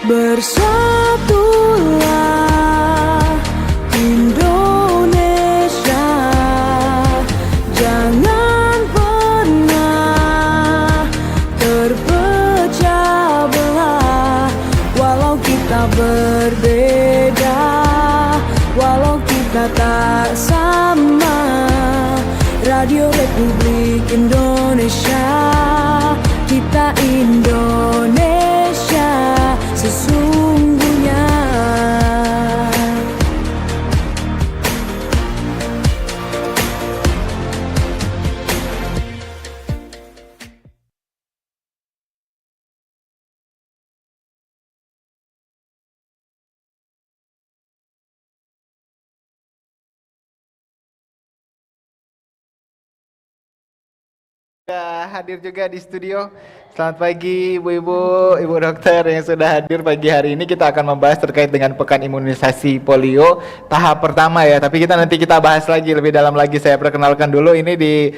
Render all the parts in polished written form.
Bersatulah Indonesia, jangan pernah terpecah belah. Walau kita berbeda, walau kita tak sama, Radio Republik Indonesia, kita Indonesia sesungguhnya. Sudah hadir juga di studio. Selamat pagi ibu-ibu, ibu dokter yang sudah hadir pagi hari ini. Kita akan membahas terkait dengan pekan imunisasi polio tahap pertama ya. Tapi nanti kita bahas lagi lebih dalam lagi. Saya perkenalkan dulu, ini di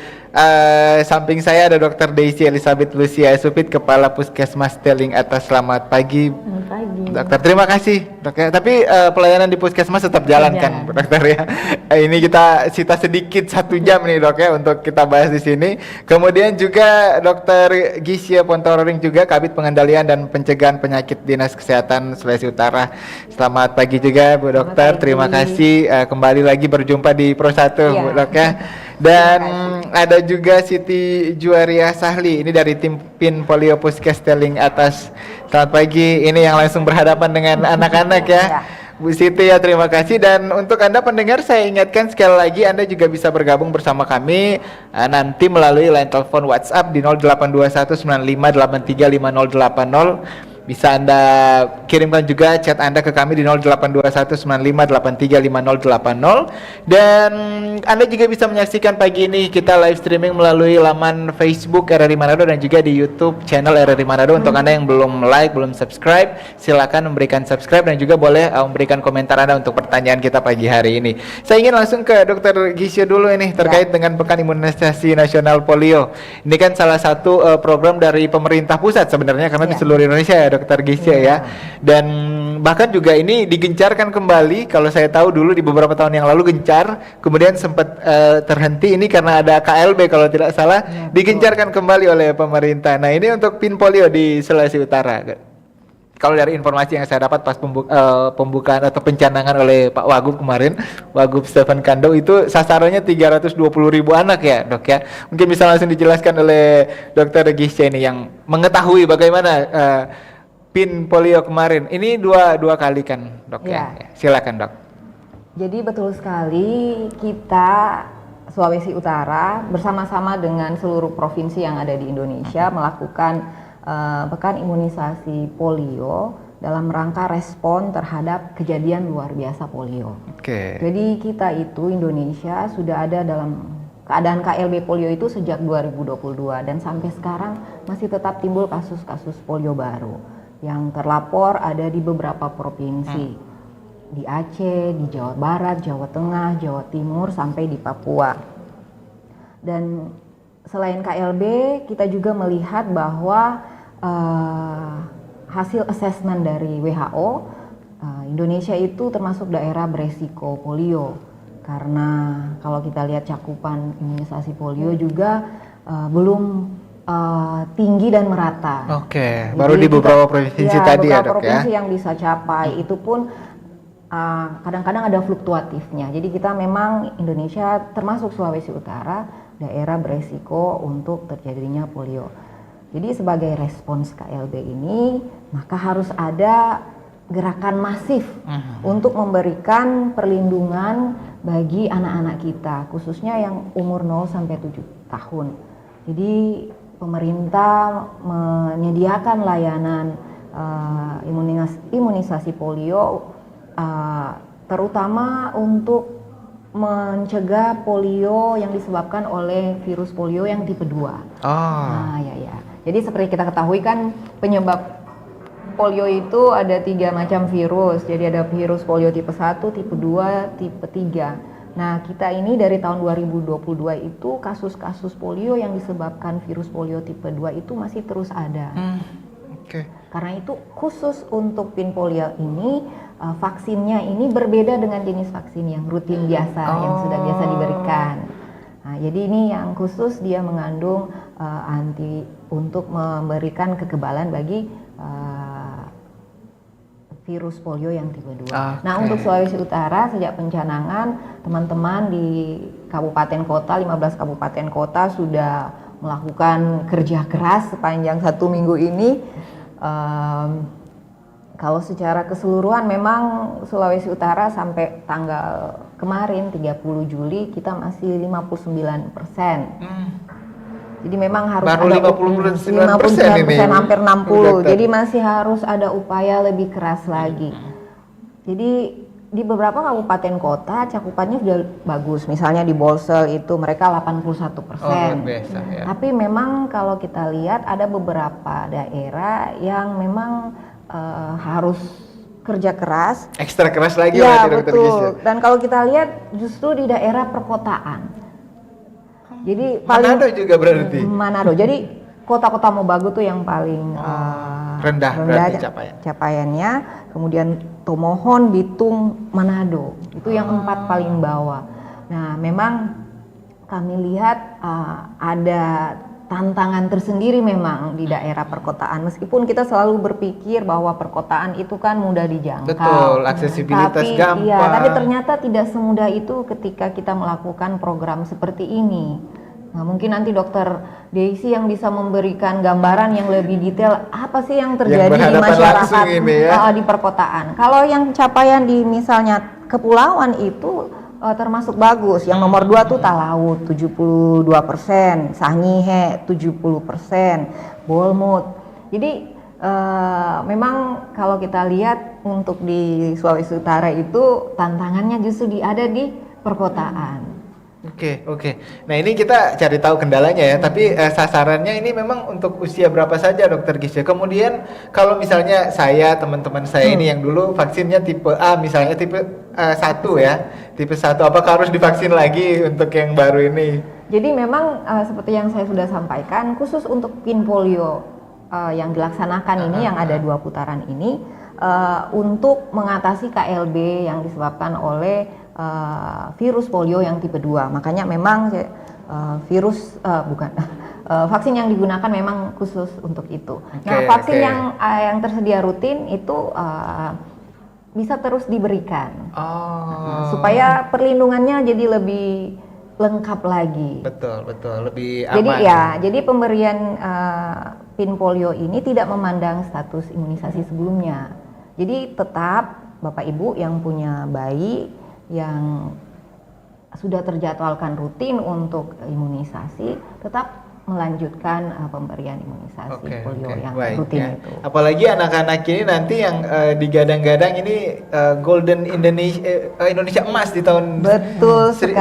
samping saya ada Dr. Daisy Elizabeth Lucia Supit, Kepala Puskesmas Teling Atas. Selamat pagi. Selamat pagi. Dokter, terima kasih. Dokter, tapi pelayanan di puskesmas tetap jalan kan, dokter ya. Ini kita sita sedikit 1 jam nih dok ya untuk kita bahas di sini. Kemudian juga Dokter Gisya Pontororing juga, Kabid Pengendalian dan Pencegahan Penyakit Dinas Kesehatan Sulawesi Utara. Selamat pagi juga Bu Dokter. Terima kasih kembali lagi berjumpa di Pro 1 ya, Bu Dok ya. Dan ada juga Siti Juwaria Sahli, ini dari tim Pin Polio Puskes Teling Atas. Selamat pagi, ini yang langsung berhadapan dengan anak-anak ya. Bu Siti ya, terima kasih. Dan untuk Anda pendengar, saya ingatkan sekali lagi, Anda juga bisa bergabung bersama kami nanti melalui line telepon WhatsApp di 082195835080. Bisa Anda kirimkan juga chat Anda ke kami di 082195835080. Dan Anda juga bisa menyaksikan pagi ini kita live streaming melalui laman Facebook RRI Manado dan juga di YouTube channel RRI Manado. Untuk Anda yang belum like, belum subscribe, silakan memberikan subscribe dan juga boleh memberikan komentar Anda untuk pertanyaan kita pagi hari ini. Saya ingin langsung ke Dr. Gisya dulu ini terkait dengan Pekan Imunisasi Nasional Polio. Ini kan salah satu program dari pemerintah pusat sebenarnya, karena di seluruh Indonesia ya Dokter Gisya ya. Dan bahkan juga ini digencarkan kembali, kalau saya tahu dulu di beberapa tahun yang lalu gencar, kemudian sempat terhenti ini karena ada KLB kalau tidak salah, digencarkan kembali oleh pemerintah. Nah ini untuk PIN polio di Sulawesi Utara. Kalau dari informasi yang saya dapat pas pembukaan atau pencanangan oleh Pak Wagub kemarin, Wagub Stephen Kando, itu sasarannya 320.000 anak ya dok ya. Mungkin bisa langsung dijelaskan oleh Dokter Gisya ini yang mengetahui bagaimana PIN polio kemarin. Ini dua kali kan dok ya. Silakan dok. Jadi betul sekali, kita Sulawesi Utara bersama-sama dengan seluruh provinsi yang ada di Indonesia melakukan pekan imunisasi polio dalam rangka respon terhadap kejadian luar biasa polio. Jadi kita itu Indonesia sudah ada dalam keadaan KLB polio itu sejak 2022 dan sampai sekarang masih tetap timbul kasus-kasus polio baru yang terlapor ada di beberapa provinsi, di Aceh, di Jawa Barat, Jawa Tengah, Jawa Timur, sampai di Papua. Dan selain KLB, kita juga melihat bahwa hasil asesmen dari WHO, Indonesia itu termasuk daerah beresiko polio, karena kalau kita lihat cakupan imunisasi polio juga belum tinggi dan merata. Baru di beberapa provinsi tadi ya dok ya. Beberapa provinsi yang bisa capai itu pun kadang-kadang ada fluktuatifnya. Jadi kita memang Indonesia termasuk Sulawesi Utara daerah beresiko untuk terjadinya polio. Jadi sebagai respons KLB ini maka harus ada gerakan masif untuk memberikan perlindungan bagi anak-anak kita, khususnya yang umur 0 sampai 7 tahun. Jadi pemerintah menyediakan layanan imunisasi polio terutama untuk mencegah polio yang disebabkan oleh virus polio yang tipe 2. Jadi seperti kita ketahui kan penyebab polio itu ada 3 macam virus. Jadi ada virus polio tipe 1, tipe 2, tipe 3. Nah, kita ini dari tahun 2022 itu kasus-kasus polio yang disebabkan virus polio tipe 2 itu masih terus ada. Karena itu khusus untuk pin polio ini vaksinnya ini berbeda dengan jenis vaksin yang rutin biasa yang sudah biasa diberikan. Nah, jadi ini yang khusus dia mengandung anti untuk memberikan kekebalan bagi virus polio yang tipe 2. Nah, untuk Sulawesi Utara sejak pencanangan teman-teman di kabupaten kota, 15 kabupaten kota sudah melakukan kerja keras sepanjang 1 minggu ini. Kalau secara keseluruhan memang Sulawesi Utara sampai tanggal kemarin 30 Juli kita masih 59%. Jadi memang harus baru ada 59% ini. Hampir 60. Jadi masih harus ada upaya lebih keras lagi. Jadi di beberapa kabupaten kota cakupannya sudah bagus. Misalnya di Bolsel itu mereka 81%. Biasa, ya. Tapi memang kalau kita lihat ada beberapa daerah yang memang harus kerja keras. Ekstra keras lagi ya, Dokter betul. Gisel. Dan kalau kita lihat justru di daerah perkotaan. Jadi Manado juga berarti. Manado. Jadi kota-kota Mobagu tuh yang paling rendah berarti capaiannya. Kemudian Tomohon, Bitung, Manado. Itu yang 4 paling bawah. Nah, memang kami lihat ada tantangan tersendiri memang di daerah perkotaan. Meskipun kita selalu berpikir bahwa perkotaan itu kan mudah dijangkau. Betul, aksesibilitas gampang. Iya, tapi ternyata tidak semudah itu ketika kita melakukan program seperti ini. Nah, mungkin nanti Dokter Daisy yang bisa memberikan gambaran yang lebih detail apa sih yang terjadi di masyarakat ini, ya? Di perkotaan. Kalau yang capaian di misalnya kepulauan itu termasuk bagus. Yang nomor 2 tuh Talaut 72%, Sangihe 70%, Bolmut. Jadi memang kalau kita lihat untuk di Sulawesi Utara itu tantangannya justru ada di perkotaan. Oke. Nah, ini kita cari tahu kendalanya ya, tapi sasarannya ini memang untuk usia berapa saja Dokter Gisel? Kemudian kalau misalnya teman-teman saya ini yang dulu vaksinnya tipe A misalnya tipe 1 ya, tipe 1, apakah harus divaksin lagi untuk yang baru ini? Jadi memang seperti yang saya sudah sampaikan, khusus untuk pin polio yang dilaksanakan ini yang ada 2 putaran ini untuk mengatasi KLB yang disebabkan oleh virus polio yang tipe 2. Makanya memang vaksin yang digunakan memang khusus untuk itu. Vaksin yang tersedia rutin itu bisa terus diberikan supaya perlindungannya jadi lebih lengkap lagi. Betul, lebih aman. Jadi pemberian pin polio ini tidak memandang status imunisasi sebelumnya. Jadi tetap Bapak Ibu yang punya bayi yang sudah terjadwalkan rutin untuk imunisasi tetap melanjutkan pemberian imunisasi polio yang rutin itu. Apalagi anak-anak ini nanti yang digadang-gadang ini Golden Indonesia emas di tahun 2045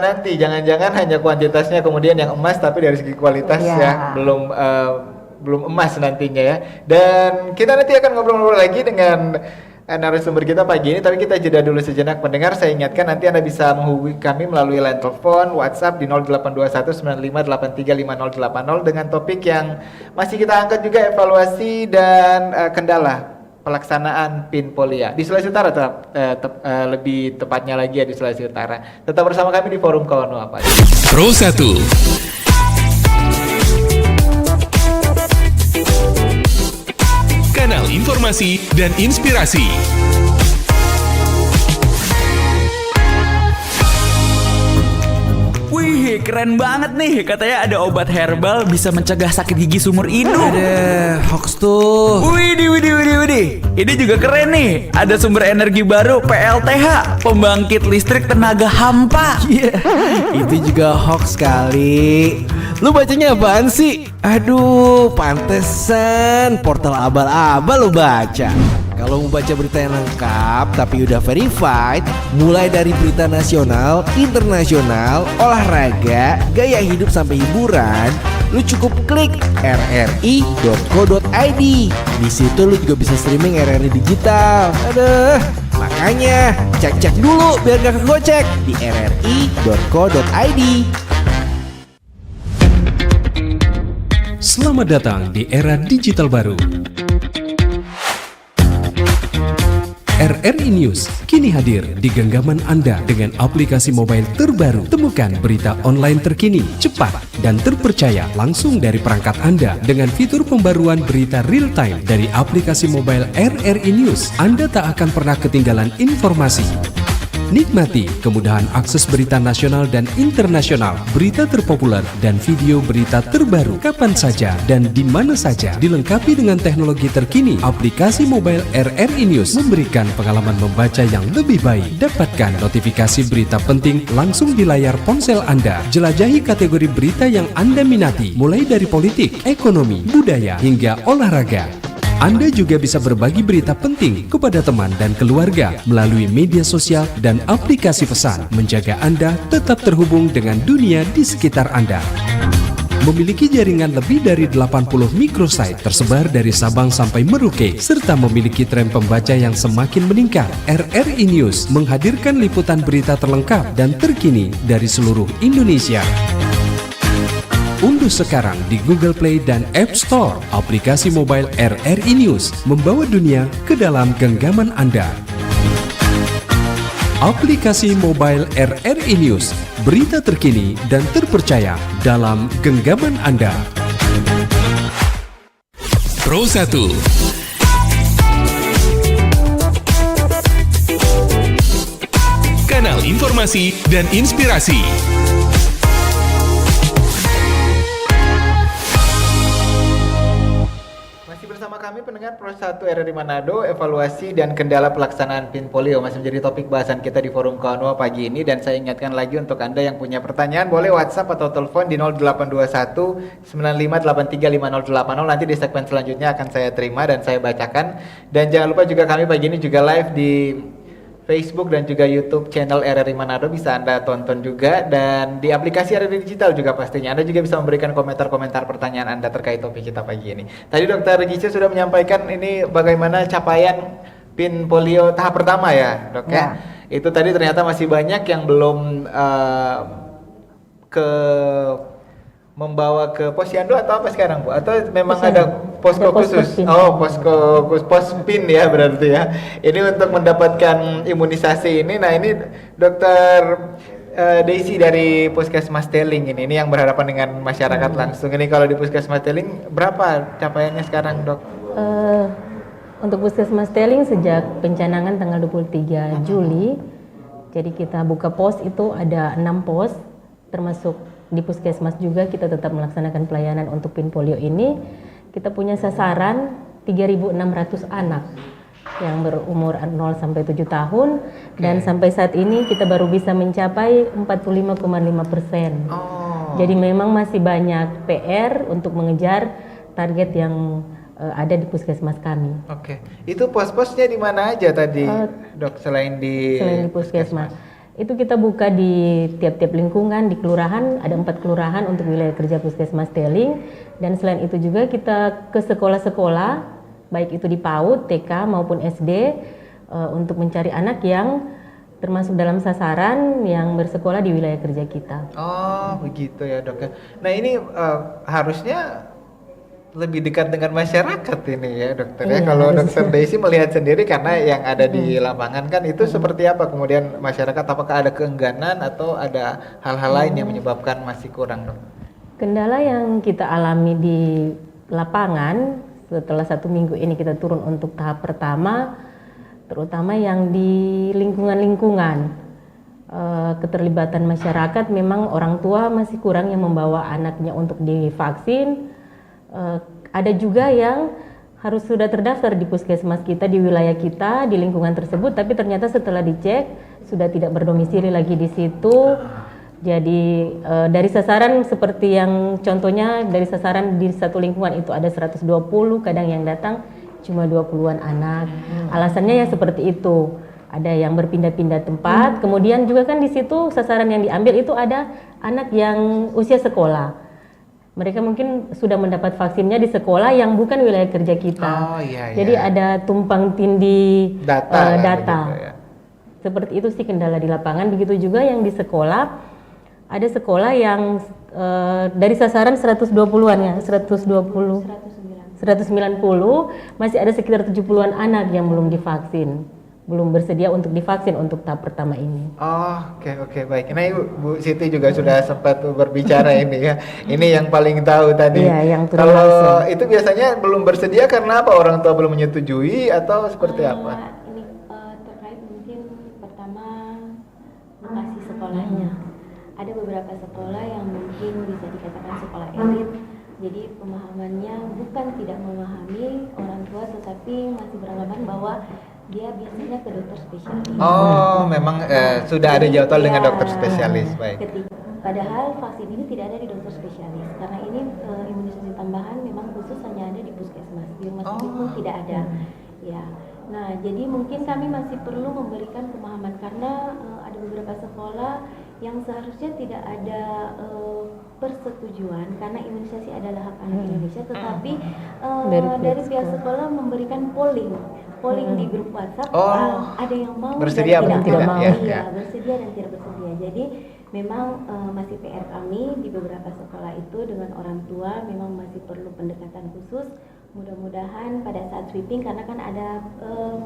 nanti. Jangan-jangan hanya kuantitasnya kemudian yang emas, tapi dari segi kualitas ya belum emas nantinya ya. Dan kita nanti akan ngobrol-ngobrol lagi dengan narasumber kita pagi ini, tapi kita jeda dulu sejenak pendengar. Saya ingatkan nanti Anda bisa menghubungi kami melalui line telepon, WhatsApp di 082195835080 dengan topik yang masih kita angkat juga, evaluasi dan kendala pelaksanaan PIN Polio di Sulawesi Utara, lebih tepatnya lagi ya di Sulawesi Utara. Tetap bersama kami di Forum Kawan Apa. Pro 1 Kanal informasi dan inspirasi. Wih, keren banget nih. Katanya ada obat herbal bisa mencegah sakit gigi seumur hidup. Ada hoax tuh. Widih. Ini juga keren nih. Ada sumber energi baru PLTH, pembangkit listrik tenaga hampa. Itu juga hoax kali. Lu bacanya apaan sih? Aduh, pantesan portal abal-abal lu baca. Kalau mau baca berita yang lengkap tapi udah verified, mulai dari berita nasional, internasional, olahraga, gaya hidup sampai hiburan, lu cukup klik rri.co.id. Di situ lu juga bisa streaming RRI digital. Aduh, makanya cek dulu biar gak kegocek di rri.co.id. Selamat datang di era digital baru. RRI News kini hadir di genggaman Anda dengan aplikasi mobile terbaru. Temukan berita online terkini, cepat, dan terpercaya langsung dari perangkat Anda dengan fitur pembaruan berita real time dari aplikasi mobile RRI News. Anda tak akan pernah ketinggalan informasi. Nikmati kemudahan akses berita nasional dan internasional, berita terpopuler, dan video berita terbaru kapan saja dan di mana saja. Dilengkapi dengan teknologi terkini, aplikasi mobile RRI News memberikan pengalaman membaca yang lebih baik. Dapatkan notifikasi berita penting langsung di layar ponsel Anda. Jelajahi kategori berita yang Anda minati, mulai dari politik, ekonomi, budaya, hingga olahraga. Anda juga bisa berbagi berita penting kepada teman dan keluarga melalui media sosial dan aplikasi pesan, menjaga Anda tetap terhubung dengan dunia di sekitar Anda. Memiliki jaringan lebih dari 80 microsite tersebar dari Sabang sampai Merauke, serta memiliki tren pembaca yang semakin meningkat. RRI News menghadirkan liputan berita terlengkap dan terkini dari seluruh Indonesia. Unduh sekarang di Google Play dan App Store aplikasi mobile RRI News, membawa dunia ke dalam genggaman Anda. Aplikasi mobile RRI News, berita terkini dan terpercaya dalam genggaman Anda. Pro 1. Kanal informasi dan inspirasi. Bersama kami pendengar Pro 1 RRI Manado, evaluasi dan kendala pelaksanaan PIN polio masih menjadi topik bahasan kita di Forum Kawanua pagi ini. Dan saya ingatkan lagi untuk Anda yang punya pertanyaan, boleh WhatsApp atau telepon di 0821 9583 5080. Nanti di segmen selanjutnya akan saya terima dan saya bacakan. Dan jangan lupa juga kami pagi ini juga live di Facebook dan juga YouTube channel RRI Manado, bisa Anda tonton juga, dan di aplikasi RRI Digital juga pastinya. Anda juga bisa memberikan komentar-komentar pertanyaan Anda terkait topik kita pagi ini. Tadi Dr. Gisel sudah menyampaikan ini bagaimana capaian PIN polio tahap pertama ya, Dok ya. Itu tadi ternyata masih banyak yang belum membawa ke posyandu atau apa sekarang, Bu? Atau memang ada posko khusus? Oh, pos PIN ya berarti ya. Ini untuk mendapatkan imunisasi ini. Nah, ini Dokter Daisy dari Puskesmas Teling ini yang berhadapan dengan masyarakat langsung. Ini kalau di Puskesmas Teling berapa capaiannya sekarang, Dok? Untuk Puskesmas Teling sejak pencanangan tanggal 23 Juli. Jadi kita buka pos itu ada 6 pos, termasuk di Puskesmas juga kita tetap melaksanakan pelayanan untuk PIN polio ini. Kita punya sasaran 3.600 anak yang berumur 0 sampai 7 tahun, dan sampai saat ini kita baru bisa mencapai 45,5%. Jadi memang masih banyak PR untuk mengejar target yang ada di Puskesmas kami. Itu pos-posnya di mana aja tadi, Dok, selain di Puskesmas? Itu kita buka di tiap-tiap lingkungan, di kelurahan, ada 4 kelurahan untuk wilayah kerja Puskesmas Teling. Dan selain itu juga kita ke sekolah-sekolah, baik itu di PAUD, TK maupun SD, untuk mencari anak yang termasuk dalam sasaran yang bersekolah di wilayah kerja kita. Oh, begitu ya, Dok. Nah, ini harusnya lebih dekat dengan masyarakat ini ya, Dokter ya. Kalau Dokter Daisy melihat sendiri, karena yang ada di lapangan kan itu seperti apa kemudian masyarakat, apakah ada keengganan atau ada hal-hal lain yang menyebabkan masih kurang, Dok? Kendala yang kita alami di lapangan setelah 1 minggu ini kita turun untuk tahap pertama, terutama yang di lingkungan-lingkungan. Keterlibatan masyarakat, memang orang tua masih kurang yang membawa anaknya untuk divaksin. Ada juga yang harus sudah terdaftar di puskesmas kita, di wilayah kita, di lingkungan tersebut, tapi ternyata setelah dicek sudah tidak berdomisili lagi di situ. Jadi dari sasaran seperti yang contohnya, dari sasaran di satu lingkungan itu ada 120, kadang yang datang cuma 20-an anak. Alasannya ya seperti itu. Ada yang berpindah-pindah tempat. Kemudian juga kan di situ sasaran yang diambil itu ada anak yang usia sekolah. Mereka mungkin sudah mendapat vaksinnya di sekolah yang bukan wilayah kerja kita. Jadi ada tumpang tindih data. Begitu, ya. Seperti itu sih kendala di lapangan. Begitu juga yang di sekolah, ada sekolah yang dari sasaran 120-an ya, 190 masih ada sekitar 70-an anak yang belum divaksin. belum bersedia untuk divaksin untuk tahap pertama ini. Oh, oke, baik. Nah, Bu Siti juga sudah sempat berbicara ini ya. Ini yang paling tahu tadi. Iya, yang turun Kalau langsung. itu biasanya belum bersedia karena apa? Orang tua belum menyetujui atau seperti apa? Ini terkait mungkin pertama lokasi sekolahnya. Ada beberapa sekolah yang mungkin bisa dikatakan sekolah elit. Jadi pemahamannya bukan tidak memahami orang tua, tetapi masih beranggapan bahwa dia biasanya ke dokter spesialis. Oh, memang sudah ada jadwal dengan Iya, dokter spesialis, baik. Padahal vaksin ini tidak ada di dokter spesialis karena ini imunisasi tambahan memang khusus hanya ada di puskesmas, di rumah sakit pun tidak ada. Ya, nah jadi mungkin kami masih perlu memberikan pemahaman karena ada beberapa sekolah yang seharusnya tidak ada persetujuan karena imunisasi adalah hak anak Indonesia, tetapi dari pihak sekolah memberikan polling di grup WhatsApp, ada yang mau bersedia dan tidak mau, ya? iya, bersedia dan tidak bersedia. Jadi memang masih PR kami di beberapa sekolah itu dengan orang tua memang masih perlu pendekatan khusus. Mudah-mudahan pada saat sweeping, karena kan ada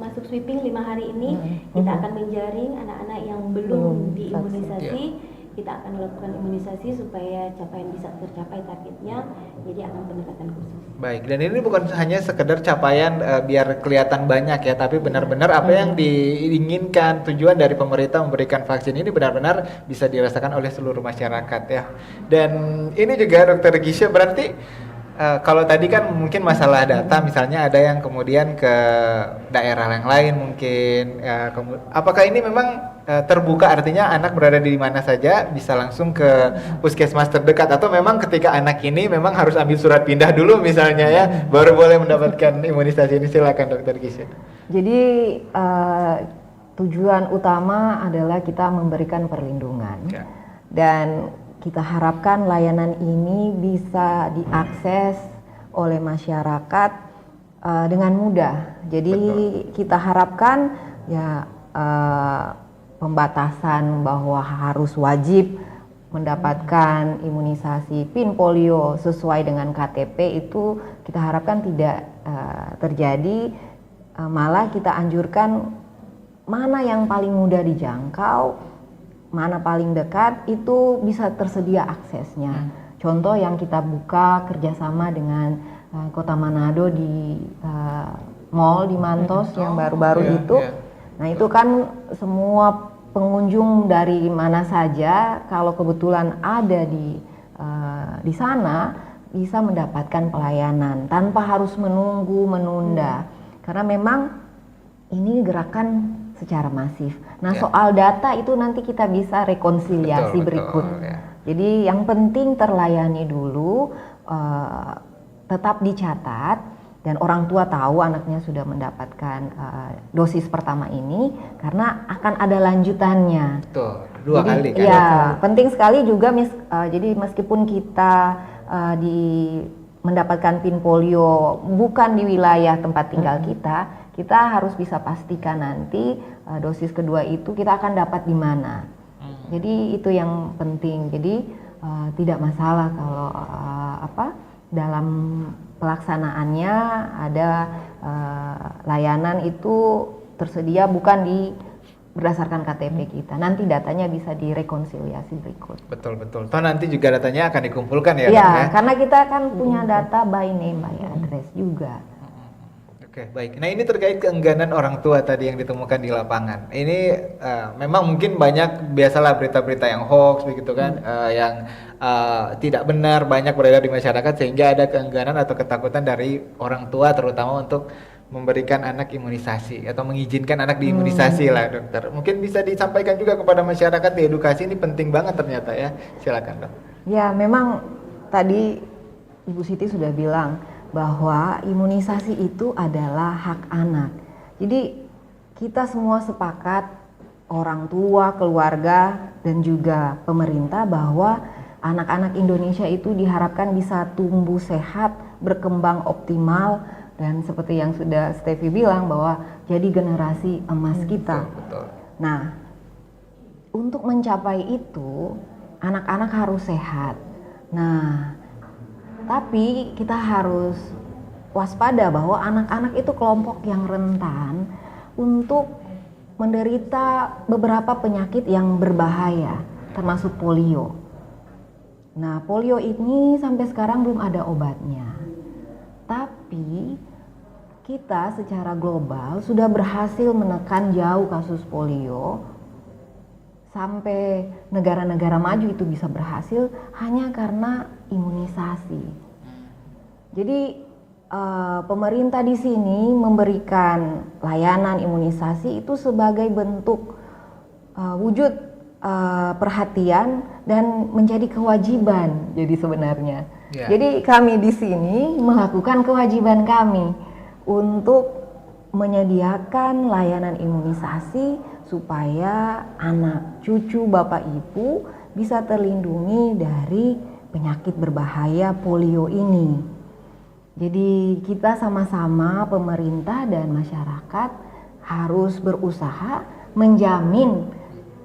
masuk sweeping 5 hari ini, kita akan menjaring anak-anak yang belum diimunisasi. Kita akan melakukan imunisasi supaya capaian bisa tercapai targetnya. Jadi akan pendekatan khusus. Baik, dan ini bukan hanya sekedar capaian biar kelihatan banyak ya, tapi benar-benar apa yang diinginkan, tujuan dari pemerintah memberikan vaksin ini benar-benar bisa dirasakan oleh seluruh masyarakat ya. Dan ini juga Dokter Gisha, berarti kalau tadi kan mungkin masalah data, misalnya ada yang kemudian ke daerah yang lain mungkin, apakah ini memang terbuka, artinya anak berada di mana saja bisa langsung ke puskesmas terdekat, atau memang ketika anak ini memang harus ambil surat pindah dulu misalnya ya, baru boleh mendapatkan imunisasi ini? Silakan Dokter Gisha. Jadi tujuan utama adalah kita memberikan perlindungan dan kita harapkan layanan ini bisa diakses oleh masyarakat dengan mudah. Jadi kita harapkan ya pembatasan bahwa harus wajib mendapatkan imunisasi PIN polio sesuai dengan KTP itu kita harapkan tidak terjadi. Malah kita anjurkan mana yang paling mudah dijangkau, mana paling dekat, itu bisa tersedia aksesnya. Contoh yang kita buka kerjasama dengan Kota Manado di mall di Mantos yang baru-baru itu. Nah itu kan semua pengunjung dari mana saja kalau kebetulan ada di sana bisa mendapatkan pelayanan tanpa harus menunda. Karena memang ini gerakan secara masif. Nah soal data itu nanti kita bisa rekonsiliasi berikut. Jadi yang penting terlayani dulu, tetap dicatat dan orang tua tahu anaknya sudah mendapatkan dosis pertama ini karena akan ada lanjutannya. Betul, dua kali kan? Ya, penting sekali juga jadi meskipun kita mendapatkan PIN polio bukan di wilayah tempat tinggal kita harus bisa pastikan nanti dosis kedua itu kita akan dapat di mana. Jadi itu yang penting. Jadi tidak masalah kalau dalam pelaksanaannya ada layanan itu tersedia bukan berdasarkan KTP kita. Nanti datanya bisa direkonsiliasi berikut. Betul. Toh nanti juga datanya akan dikumpulkan ya? Ya, karena kita kan punya data by name, by address juga. Oke, baik. Nah ini terkait keengganan orang tua tadi yang ditemukan di lapangan. Ini memang mungkin banyak, biasalah berita-berita yang hoax begitu kan, yang tidak benar banyak beredar di masyarakat sehingga ada keengganan atau ketakutan dari orang tua terutama untuk memberikan anak imunisasi atau mengizinkan anak diimunisasi lah dokter. Mungkin bisa disampaikan juga kepada masyarakat, diedukasi ini penting banget ternyata ya. Silakan dok. Ya memang tadi Ibu Siti sudah bilang bahwa imunisasi itu adalah hak anak. Jadi kita semua sepakat, orang tua, keluarga, dan juga pemerintah bahwa anak-anak Indonesia itu diharapkan bisa tumbuh sehat, berkembang optimal, dan seperti yang sudah Steffi bilang bahwa jadi generasi emas kita. Betul. Nah, untuk mencapai itu, anak-anak harus sehat. Nah, tapi kita harus waspada bahwa anak-anak itu kelompok yang rentan untuk menderita beberapa penyakit yang berbahaya, termasuk polio. Nah, polio ini sampai sekarang belum ada obatnya. Tapi kita secara global sudah berhasil menekan jauh kasus polio. Sampai negara-negara maju itu bisa berhasil hanya karena imunisasi. Jadi pemerintah di sini memberikan layanan imunisasi itu sebagai bentuk wujud perhatian dan menjadi kewajiban. Jadi sebenarnya, jadi kami di sini melakukan kewajiban kami untuk menyediakan layanan imunisasi supaya anak cucu bapak ibu bisa terlindungi dari penyakit berbahaya polio ini. Jadi kita sama-sama pemerintah dan masyarakat harus berusaha menjamin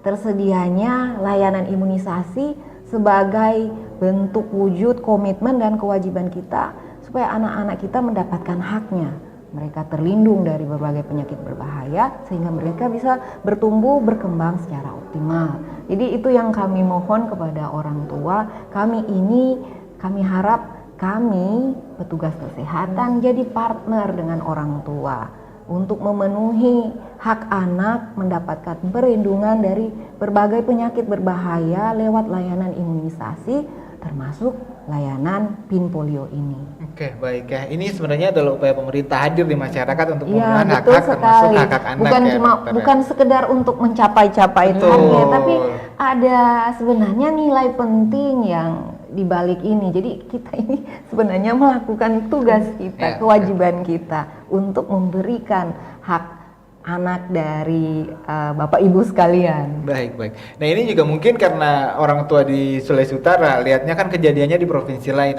tersedianya layanan imunisasi sebagai bentuk wujud komitmen dan kewajiban kita supaya anak-anak kita mendapatkan haknya. Mereka terlindung dari berbagai penyakit berbahaya sehingga mereka bisa bertumbuh berkembang secara optimal. Jadi itu yang kami mohon kepada orang tua. Kami harap kami petugas kesehatan jadi partner dengan orang tua untuk memenuhi hak anak mendapatkan perlindungan dari berbagai penyakit berbahaya lewat layanan imunisasi termasuk layanan PIN polio ini. Oke, baik ya. Ini sebenarnya adalah upaya pemerintah hadir di masyarakat untuk Iya, memenuhi betul hak-hak termasuk sekali. hak-hak anak Bukan ya. cuma dokter, ya. bukan sekedar untuk mencapai-capai Betul. target, tapi ada sebenarnya nilai penting yang di balik ini. Jadi kita ini sebenarnya melakukan tugas kita, Ya, kewajiban kita untuk memberikan hak anak dari Bapak Ibu sekalian. Baik, baik. Nah ini juga mungkin karena orang tua di Sulawesi Utara lihatnya kan kejadiannya di provinsi lain.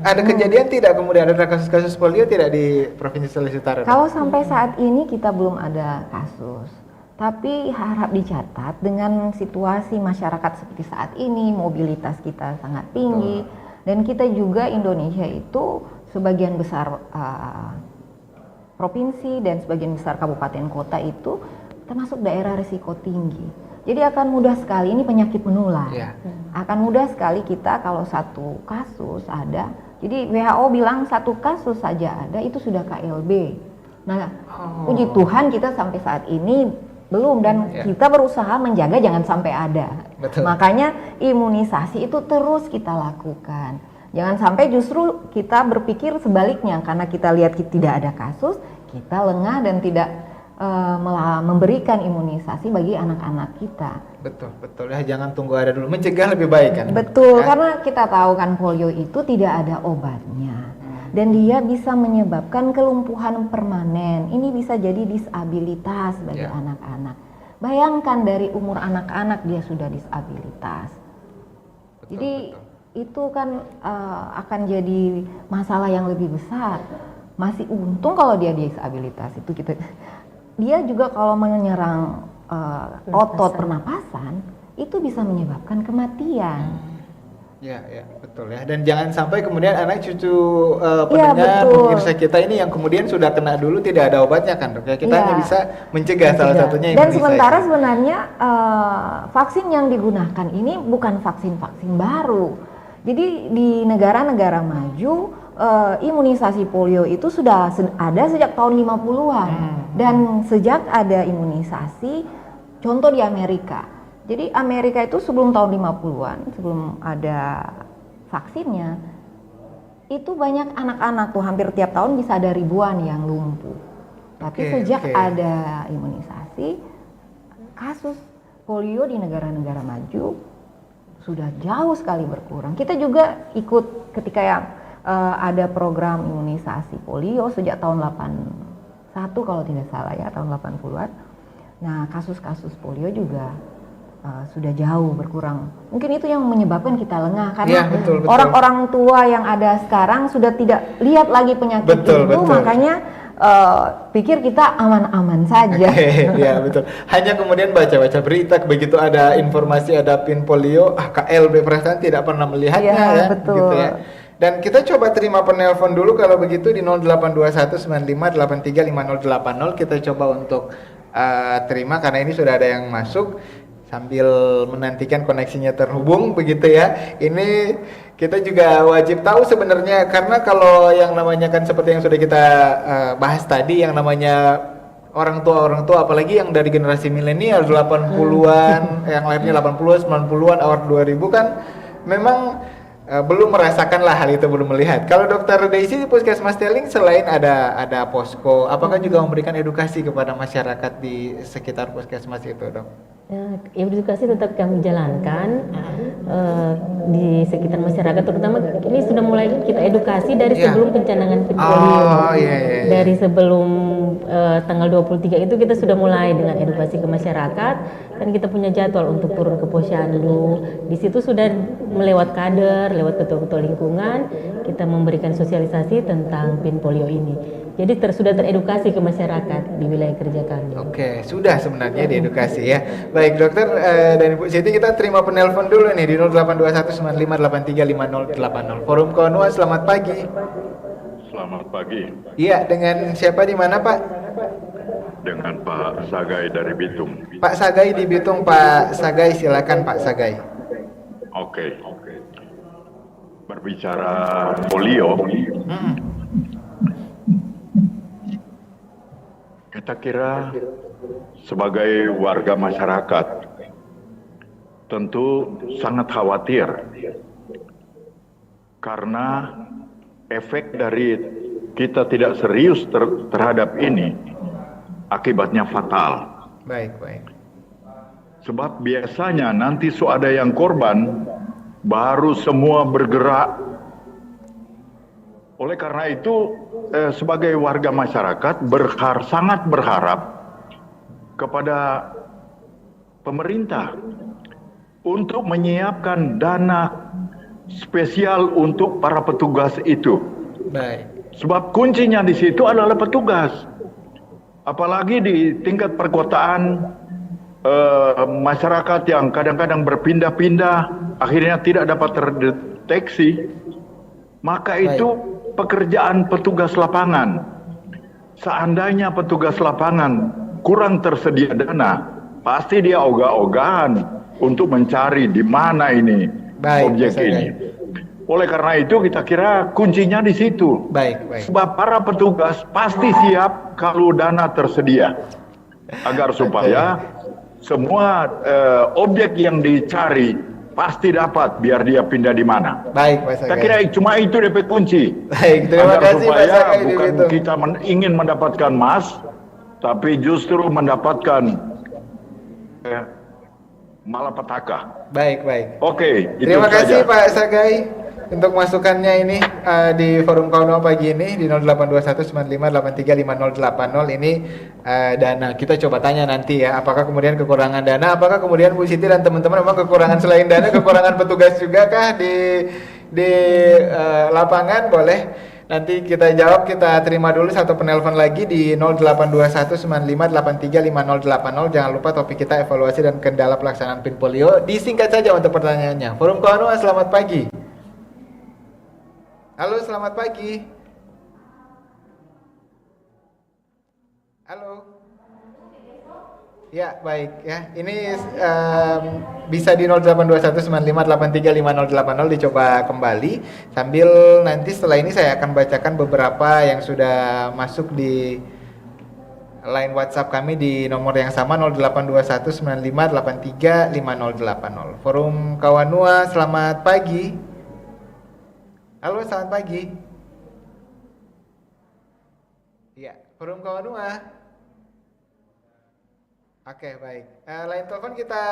Ada kejadian tidak kemudian ada kasus-kasus polio tidak di provinsi Sulawesi Utara? Kalau sampai saat ini kita belum ada kasus. Tapi harap dicatat dengan situasi masyarakat seperti saat ini, mobilitas kita sangat tinggi dan kita juga Indonesia itu sebagian besar provinsi dan sebagian besar kabupaten kota itu termasuk daerah risiko tinggi. Jadi akan mudah sekali ini penyakit menular. Ya. Akan mudah sekali kita kalau satu kasus ada. Jadi WHO bilang satu kasus saja ada itu sudah KLB. Nah, puji Tuhan kita sampai saat ini belum dan kita berusaha menjaga jangan sampai ada. Betul. Makanya imunisasi itu terus kita lakukan. Jangan sampai justru kita berpikir sebaliknya karena kita lihat tidak ada kasus, kita lengah dan tidak memberikan imunisasi bagi anak-anak kita. Betul, betul ya. Jangan tunggu ada dulu, mencegah lebih baik kan. Betul, Ya? karena kita tahu kan polio itu tidak ada obatnya. Dan dia bisa menyebabkan kelumpuhan permanen. Ini bisa jadi disabilitas bagi anak-anak. Bayangkan dari umur anak-anak dia sudah disabilitas. Betul, Jadi betul. itu kan akan jadi masalah yang lebih besar. Masih untung kalau dia disabilitas itu dia juga kalau menyerang otot pernapasan itu bisa menyebabkan kematian. Ya, ya, betul ya. Dan jangan sampai kemudian anak cucu pendengar pemirsa kita ini yang kemudian sudah kena dulu tidak ada obatnya kan, dok. Ya, kita hanya bisa mencegah salah satunya Dan imunisasi. sementara sebenarnya vaksin yang digunakan ini bukan vaksin-vaksin baru. Jadi di negara-negara maju imunisasi polio itu sudah ada sejak tahun 50-an. Dan sejak ada imunisasi, contoh di Amerika. Jadi Amerika itu sebelum tahun 50-an, sebelum ada vaksinnya, itu banyak anak-anak tuh hampir tiap tahun bisa ada ribuan yang lumpuh. Tapi sejak ada imunisasi, kasus polio di negara-negara maju sudah jauh sekali berkurang. Kita juga ikut ketika yang ada program imunisasi polio sejak tahun 81 kalau tidak salah ya, tahun 80-an. Nah, kasus-kasus polio juga sudah jauh berkurang. Mungkin itu yang menyebabkan kita lengah karena orang-orang tua yang ada sekarang sudah tidak lihat lagi penyakit itu, makanya pikir kita aman-aman saja. Ya betul. Hanya kemudian baca-baca berita begitu ada informasi ada PIN polio, KLB perasaan tidak pernah melihatnya ya, betul. Gitu ya. Dan kita coba terima penelpon dulu kalau begitu di 082195835080 kita coba untuk terima karena ini sudah ada yang masuk. Sambil menantikan koneksinya terhubung begitu ya. Ini kita juga wajib tahu sebenarnya, karena kalau yang namanya kan seperti yang sudah kita bahas tadi, yang namanya orang tua apalagi yang dari generasi milenial 80-an, yang lahirnya 80-an, 90-an, awal 2000 kan memang belum merasakan lah hal itu, belum melihat. Kalau Dokter Daisy di Puskesmas Teling selain ada posko, apakah juga memberikan edukasi kepada masyarakat di sekitar puskesmas itu, Dok? Ya, edukasi tetap kami jalankan di sekitar masyarakat, terutama ini sudah mulai kita edukasi dari sebelum pencanangan polio. Dari sebelum tanggal 23 itu kita sudah mulai dengan edukasi ke masyarakat, dan kita punya jadwal untuk turun ke posyandu. Di situ sudah melewat kader, lewat ketua-ketua lingkungan, kita memberikan sosialisasi tentang PIN polio ini. Jadi sudah teredukasi ke masyarakat di wilayah kerja kami. Oke, sudah sebenarnya diedukasi ya. Baik dokter dan Ibu Siti, kita terima penelpon dulu nih di 082195835080. Forum Konua, selamat pagi. Selamat pagi. Iya, dengan siapa di mana Pak? Dengan Pak Sagai dari Bitung. Pak Sagai di Bitung. Pak Sagai, silakan Pak Sagai. Oke. Berbicara polio, kita kira sebagai warga masyarakat tentu sangat khawatir karena efek dari kita tidak serius terhadap ini akibatnya fatal. Baik. Sebab biasanya nanti ada yang korban baru semua bergerak. Oleh karena itu sebagai warga masyarakat sangat berharap kepada pemerintah untuk menyiapkan dana spesial untuk para petugas itu. Baik. Sebab kuncinya di situ adalah petugas. Apalagi di tingkat perkotaan, masyarakat yang kadang-kadang berpindah-pindah akhirnya tidak dapat terdeteksi, maka itu pekerjaan petugas lapangan. Seandainya petugas lapangan kurang tersedia dana, pasti dia ogah-ogahan untuk mencari di mana ini objek ini. Oleh karena itu kita kira kuncinya di situ. Baik. Sebab para petugas pasti siap kalau dana tersedia, agar supaya semua objek yang dicari pasti dapat, biar dia pindah di mana. Baik, Pak Sagai. Saya kira cuma itu DP kunci. Baik, terima agar kasih supaya Pak Sagai. bukan kita ingin mendapatkan emas, tapi justru mendapatkan malapetaka. Baik. Oke, itu terima kasih saja. Pak Sagai untuk masukannya ini di Forum Kauno pagi ini di 082195835080 ini dana. Kita coba tanya nanti ya, apakah kemudian kekurangan dana, apakah kemudian Bu Siti dan teman-teman memang kekurangan selain dana, kekurangan petugas juga kah di lapangan? Boleh nanti kita jawab. Kita terima dulu satu penelpon lagi di 082195835080. Jangan lupa topik kita evaluasi dan kendala pelaksanaan PIN polio. Disingkat saja untuk pertanyaannya. Forum Kauno, selamat pagi. Halo, selamat pagi. Halo. Ya, baik ya. Ini bisa di 082195835080 dicoba kembali. Sambil nanti setelah ini saya akan bacakan beberapa yang sudah masuk di line WhatsApp kami di nomor yang sama 082195835080. Forum Kawanua, selamat pagi. Halo, selamat pagi. Ya, Forum Kawanua. Oke, baik. Line telepon kita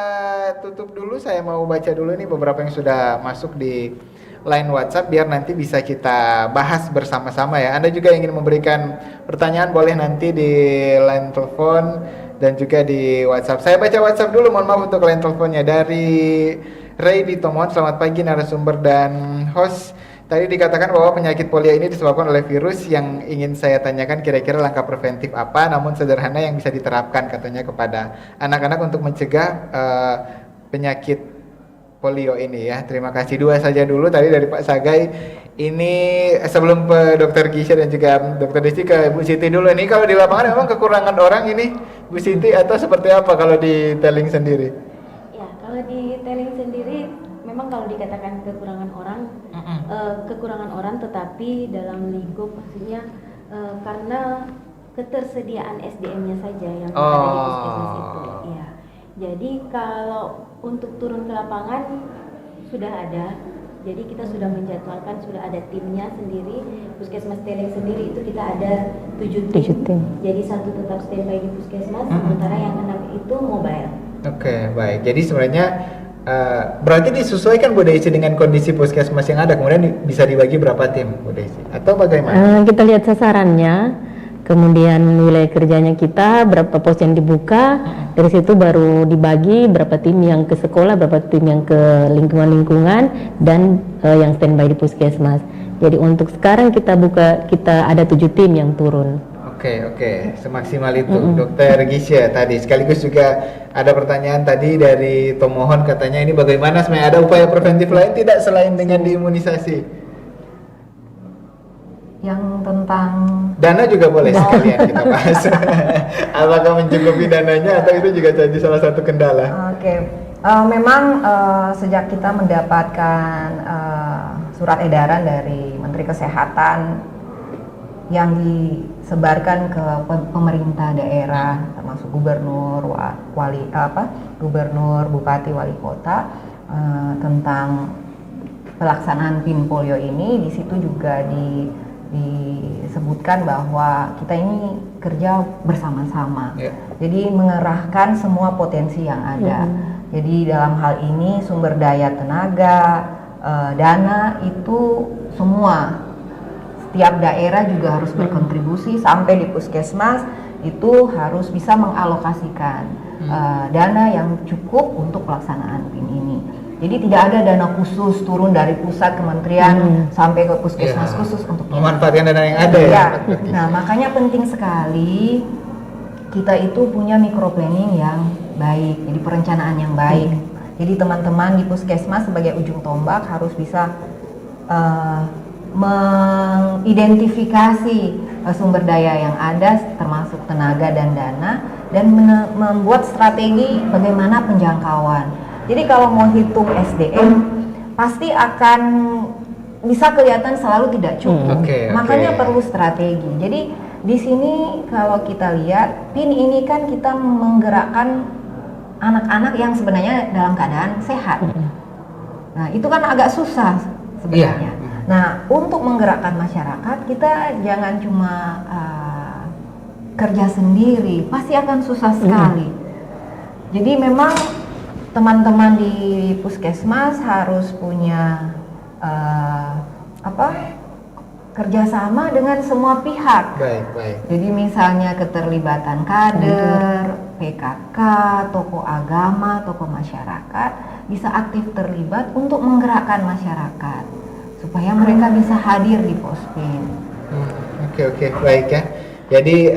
tutup dulu. Saya mau baca dulu nih beberapa yang sudah masuk di line WhatsApp biar nanti bisa kita bahas bersama-sama ya. Anda juga ingin memberikan pertanyaan boleh nanti di line telepon dan juga di WhatsApp. Saya baca WhatsApp dulu, mohon maaf untuk line teleponnya. Dari Ray di Tomon, selamat pagi narasumber dan host. Tadi dikatakan bahwa penyakit polio ini disebabkan oleh virus. Yang ingin saya tanyakan kira-kira langkah preventif apa namun sederhana yang bisa diterapkan katanya kepada anak-anak untuk mencegah penyakit polio ini ya. Terima kasih. Dua saja dulu tadi dari Pak Sagai. Ini sebelum ke Dokter Gisha dan juga Dokter Desi ke Bu Siti dulu. Ini kalau di lapangan memang kekurangan orang ini Bu Siti atau seperti apa kalau di Tailing sendiri? Ya, kalau di Tailing sendiri memang kalau dikatakan kekurangan orang tetapi dalam lingkup maksudnya karena ketersediaan SDM-nya saja yang ada di puskesmas itu. Ya. Jadi kalau untuk turun ke lapangan sudah ada. Jadi kita sudah menjadwalkan, sudah ada timnya sendiri. Puskesmas Tailing sendiri itu kita ada 7 tim. Jadi 1 tetap standby di puskesmas, sementara yang 6 itu mobile. Oke, baik. Jadi sebenarnya berarti disesuaikan Bu Desi dengan kondisi puskesmas yang ada, kemudian bisa dibagi berapa tim Bu Desi? Atau bagaimana? Kita lihat sasarannya, kemudian wilayah kerjanya kita, berapa pos yang dibuka, dari situ baru dibagi berapa tim yang ke sekolah, berapa tim yang ke lingkungan-lingkungan, dan yang standby di puskesmas. Jadi untuk sekarang kita ada 7 tim yang turun. Oke, semaksimal itu. Dokter Gisha tadi, sekaligus juga ada pertanyaan tadi dari Tomohon, katanya ini bagaimana sebenarnya ada upaya preventif lain tidak selain dengan diimunisasi? Yang tentang Dana juga boleh sekalian kita bahas. Apakah mencukupi dananya atau itu juga jadi salah satu kendala? Oke. Memang sejak kita mendapatkan surat edaran dari Menteri Kesehatan yang disebarkan ke pemerintah daerah termasuk gubernur, gubernur, bupati, wali kota tentang pelaksanaan PIN polio ini, di situ juga disebutkan bahwa kita ini kerja bersama-sama. Jadi mengerahkan semua potensi yang ada. Jadi dalam hal ini sumber daya tenaga, dana itu semua. Setiap daerah juga harus berkontribusi, sampai di puskesmas itu harus bisa mengalokasikan dana yang cukup untuk pelaksanaan PIN ini. Jadi tidak ada dana khusus turun dari pusat kementerian sampai ke puskesmas khusus untuk memanfaatkan dana yang ada ya. Nah, makanya penting sekali kita itu punya microplanning yang baik, jadi perencanaan yang baik. Jadi teman-teman di puskesmas sebagai ujung tombak harus bisa mengidentifikasi sumber daya yang ada termasuk tenaga dan dana, dan membuat strategi bagaimana penjangkauan. Jadi kalau mau hitung SDM pasti akan bisa kelihatan selalu tidak cukup. Makanya perlu strategi. Jadi di sini kalau kita lihat PIN ini kan kita menggerakkan anak-anak yang sebenarnya dalam keadaan sehat. Nah, itu kan agak susah sebenarnya. Nah, untuk menggerakkan masyarakat kita jangan cuma kerja sendiri, pasti akan susah sekali. Jadi memang teman-teman di puskesmas harus punya kerjasama dengan semua pihak. Baik. Jadi misalnya keterlibatan kader, PKK, tokoh agama, tokoh masyarakat bisa aktif terlibat untuk menggerakkan masyarakat supaya mereka bisa hadir di Pospin. Oke, baik ya. Jadi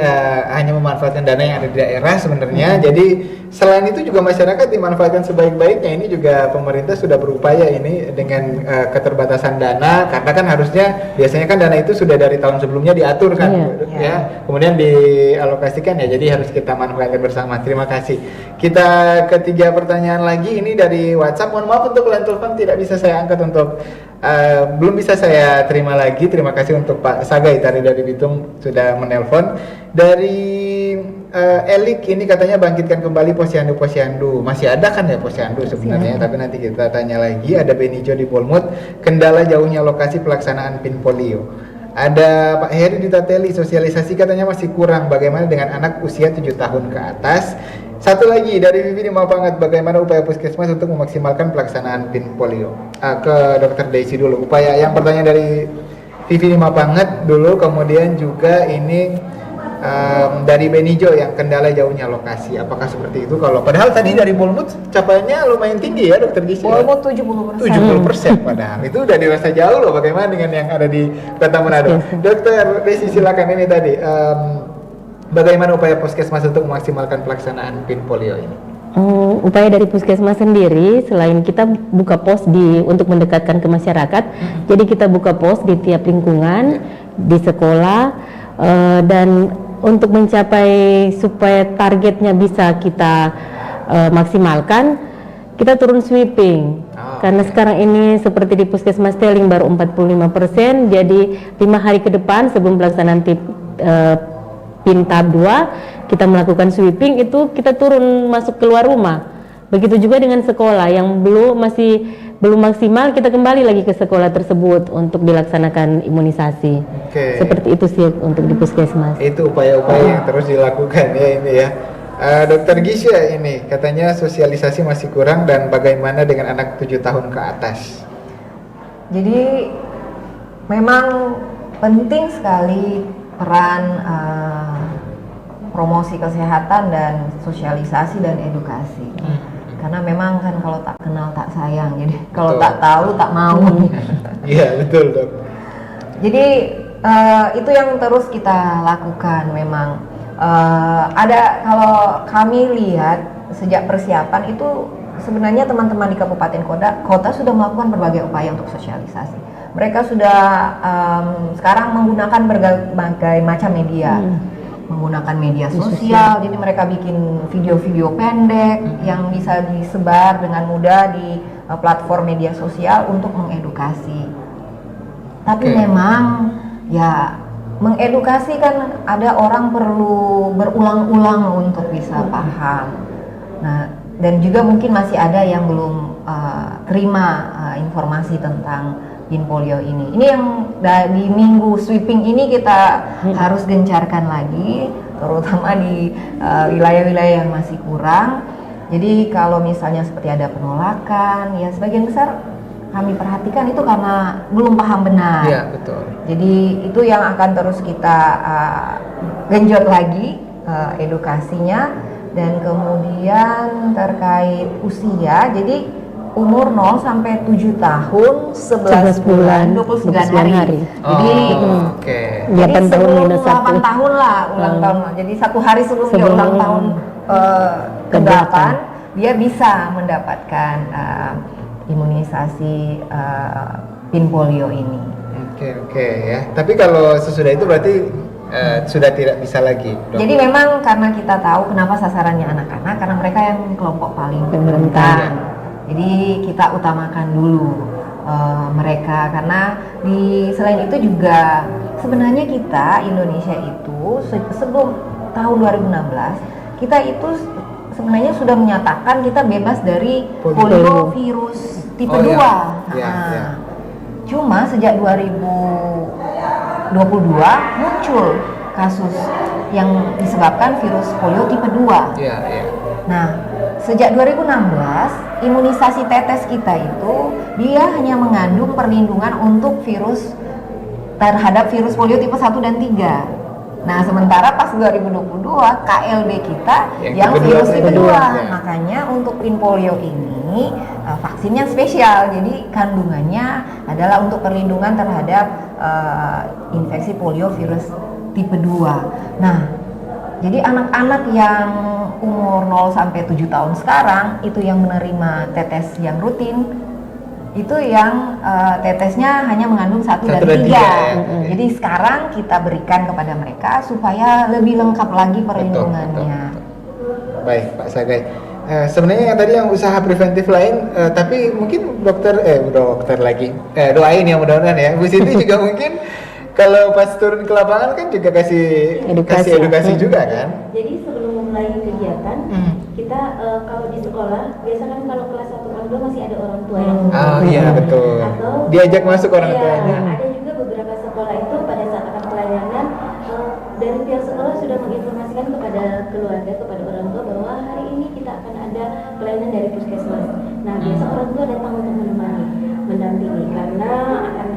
hanya memanfaatkan dana yang ada di daerah sebenarnya. Jadi selain itu juga masyarakat dimanfaatkan sebaik-baiknya. Ini juga pemerintah sudah berupaya ini dengan keterbatasan dana, karena kan harusnya biasanya kan dana itu sudah dari tahun sebelumnya diatur kan, ya. Kemudian dialokasikan ya. Jadi harus kita manfaatkan bersama. Terima kasih. Kita ketiga pertanyaan lagi ini dari WhatsApp. Mohon maaf untuk line telepon tidak bisa saya angkat untuk belum bisa saya terima lagi. Terima kasih untuk Pak Sagai tadi dari Bitung sudah menelpon. Dari Elik ini katanya bangkitkan kembali posyandu. Masih ada kan ya posyandu sebenarnya, tapi nanti kita tanya lagi. Ada Benijo di Polmut, kendala jauhnya lokasi pelaksanaan PIN polio. Ada Pak Heri di Tateli, sosialisasi katanya masih kurang. Bagaimana dengan anak usia 7 tahun ke atas? Satu lagi dari Vivi di Mapangat, bagaimana upaya puskesmas untuk memaksimalkan pelaksanaan PIN polio? Ke Dokter Desi dulu. Upaya yang pertanyaan dari Vivi di Mapangat dulu, kemudian juga ini dari Benijo yang kendala jauhnya lokasi. Apakah seperti itu? Kalau padahal tadi dari Bolmut capaiannya lumayan tinggi ya Dokter Desi. Bolmut 70%. 70% padahal. Itu udah dirasa jauh loh. Bagaimana dengan yang ada di Kota Manado? Dokter Desi silakan ini tadi. Bagaimana upaya puskesmas untuk memaksimalkan pelaksanaan PIN polio ini? Upaya dari Puskesmas sendiri, selain kita buka pos untuk mendekatkan ke masyarakat, jadi kita buka pos di tiap lingkungan, di sekolah, dan untuk mencapai supaya targetnya bisa kita maksimalkan, kita turun sweeping. Karena sekarang ini seperti di Puskesmas Teling baru 45%, jadi 5 hari ke depan sebelum pelaksanaan PIN tahap 2 kita melakukan sweeping, itu kita turun masuk keluar rumah. Begitu juga dengan sekolah yang masih belum maksimal, kita kembali lagi ke sekolah tersebut untuk dilaksanakan imunisasi. Seperti itu sih untuk di Puskesmas. Itu upaya-upaya yang terus dilakukan ya ini ya. Dokter Gisha, ini katanya sosialisasi masih kurang, dan bagaimana dengan anak 7 tahun ke atas? Jadi memang penting sekali peran promosi kesehatan dan sosialisasi dan edukasi. Karena memang kan kalau tak kenal tak sayang, jadi kalau tak tahu tak mau. Iya betul dok. Jadi itu yang terus kita lakukan memang. Ada, kalau kami lihat sejak persiapan itu sebenarnya teman-teman di Kabupaten Kota sudah melakukan berbagai upaya untuk sosialisasi. Mereka sudah sekarang menggunakan berbagai macam media, menggunakan media sosial. Jadi mereka bikin video-video pendek yang bisa disebar dengan mudah di platform media sosial untuk mengedukasi. Tapi memang ya mengedukasi kan ada orang perlu berulang-ulang untuk bisa paham. Nah, dan juga mungkin masih ada yang belum terima informasi tentang PIN polio ini. Ini yang di minggu sweeping ini kita harus gencarkan lagi, terutama di wilayah-wilayah yang masih kurang. Jadi kalau misalnya seperti ada penolakan, ya sebagian besar kami perhatikan itu karena belum paham benar. Iya betul. Jadi itu yang akan terus kita genjot lagi edukasinya. Dan kemudian terkait usia, jadi umur 0 sampai 7 tahun 11 bulan 29 hari. Jadi jadi sebelum 8 tahun lah ulang tahun. Jadi 1 hari sebelum dia ulang tahun ke-8 dia bisa mendapatkan imunisasi PIN polio ini. Oke ya. Tapi kalau sesudah itu berarti sudah tidak bisa lagi, dok? Jadi memang karena kita tahu kenapa sasarannya anak-anak, karena mereka yang kelompok paling rentan. Jadi kita utamakan dulu mereka, karena selain itu juga sebenarnya kita Indonesia itu sebelum tahun 2016 kita itu sebenarnya sudah menyatakan kita bebas dari polio virus tipe 2. Cuma sejak 2022 muncul kasus yang disebabkan virus polio tipe 2. Nah, sejak 2016 imunisasi tetes kita itu dia hanya mengandung perlindungan untuk terhadap virus polio tipe 1 dan 3. Nah, sementara pas 2022 KLB kita yang virus tipe 2. Makanya untuk PIN polio ini vaksinnya spesial. Jadi kandungannya adalah untuk perlindungan terhadap infeksi polio virus tipe 2. Nah, jadi anak-anak yang umur 0 sampai 7 tahun sekarang itu yang menerima tetes yang rutin, itu yang tetesnya hanya mengandung 1 dan 3. Jadi sekarang kita berikan kepada mereka supaya lebih lengkap lagi perlindungannya. Baik Pak Sagai. Sebenarnya yang tadi yang usaha preventif lain, tapi mungkin dokter lagi doain ya mudah-mudahan ya. Bu Siti juga mungkin kalau pas turun ke lapangan kan juga kasih edukasi juga kan. Jadi sebelum memulai kegiatan kita kalau di sekolah biasa kan kalau kelas 1 kelas 2 masih ada orang tua yang iya betul. Atau diajak masuk orang tuanya. Ada juga beberapa sekolah itu pada saat akan pelayanan dari pihak sekolah sudah menginformasikan kepada keluarga, kepada orang tua bahwa hari ini kita akan ada pelayanan dari puskesmas. Nah, biasa orang tua datang untuk menemani, mendampingi karena akan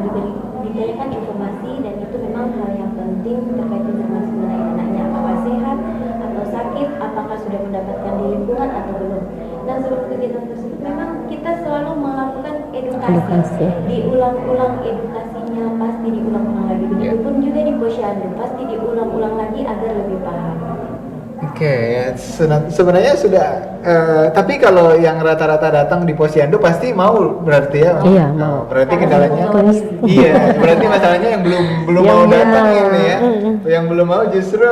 diberikan informasi, dan itu memang hal yang penting terkait informasi mengenai anaknya apakah sehat atau sakit, apakah sudah mendapatkan di lingkungan atau belum. Dan sebelum kegiatan tersebut memang kita selalu melakukan edukasi. Diulang-ulang edukasinya, pasti diulang-ulang lagi. Begitupun juga di posyandu, pasti diulang-ulang lagi agar lebih paham. Oke, sebenarnya sudah. Tapi kalau yang rata-rata datang di Posyandu pasti mau berarti ya? Iya, mau. Berarti kendalanya, iya. Berarti masalahnya yang belum mau datang ini ya. Yang belum mau justru